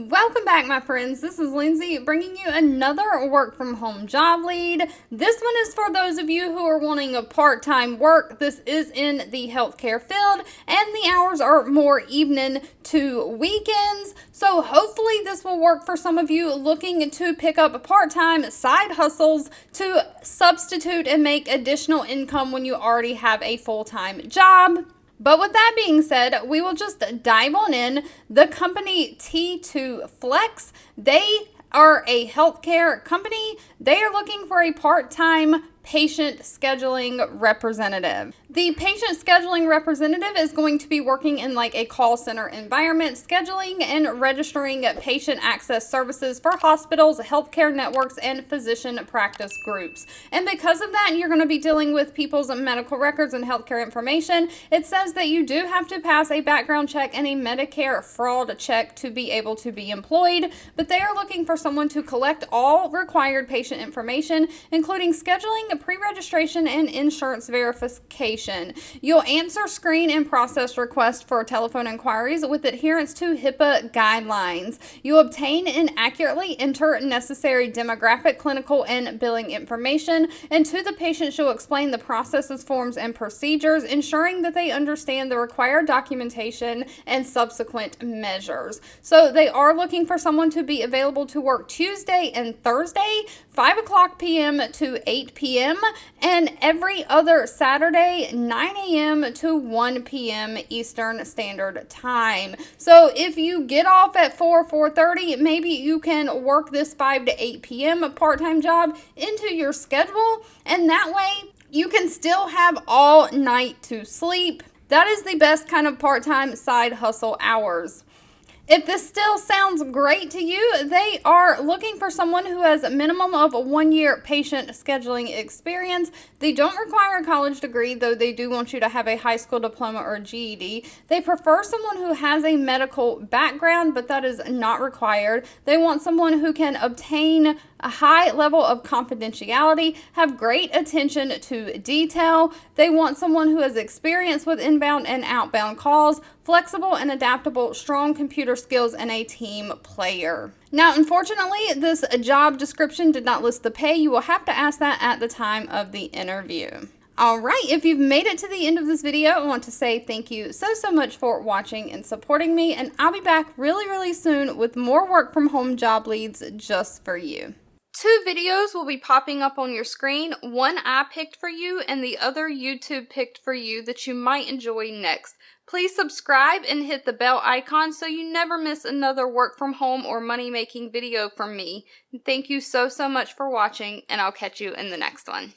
Welcome back, my friends. This is Lindsay bringing you another work from home job lead. This one is for those of you who are wanting a part-time work. This is in the healthcare field and the hours are more evening to weekends. So hopefully this will work for some of you looking to pick up part-time side hustles to substitute and make additional income when you already have a full-time job. But with that being said, we will just dive on in. The company T2 Flex, they are a healthcare company. They are looking for a part-time patient scheduling representative. The patient scheduling representative is going to be working in like a call center environment, scheduling and registering patient access services for hospitals, healthcare networks, and physician practice groups. And because of that, you're going to be dealing with people's medical records and healthcare information. It says that you do have to pass a background check and a Medicare fraud check to be able to be employed, but they are looking for someone to collect all required patient information, including scheduling, pre-registration, and insurance verification. You'll answer, screen, and process requests for telephone inquiries with adherence to HIPAA guidelines. You obtain and accurately enter necessary demographic, clinical, and billing information, and to the patient you'll explain the processes, forms, and procedures, ensuring that they understand the required documentation and subsequent measures. So they are looking for someone to be available to work Tuesday and Thursday, 5 o'clock p.m. to 8 p.m., and every other Saturday, 9 a.m. to 1 p.m. Eastern Standard Time. So if you get off at 4:30, maybe you can work this 5 to 8 p.m. part-time job into your schedule, and that way you can still have all night to sleep. That is the best kind of part-time side hustle hours. If this still sounds great to you, they are looking for someone who has a minimum of a 1-year patient scheduling experience. They don't require a college degree, though they do want you to have a high school diploma or GED. They prefer someone who has a medical background, but that is not required. They want someone who can obtain a high level of confidentiality, have great attention to detail. They want someone who has experience with inbound and outbound calls, flexible and adaptable, strong computer skills, and a team player. Now, unfortunately, this job description did not list the pay. You will have to ask that at the time of the interview. Alright, if you've made it to the end of this video, I want to say thank you so much for watching and supporting me, and I'll be back really soon with more work from home job leads just for you. 2 videos will be popping up on your screen. One I picked for you and the other YouTube picked for you that you might enjoy next. Please subscribe and hit the bell icon so you never miss another work from home or money making video from me. Thank you so much for watching, and I'll catch you in the next one.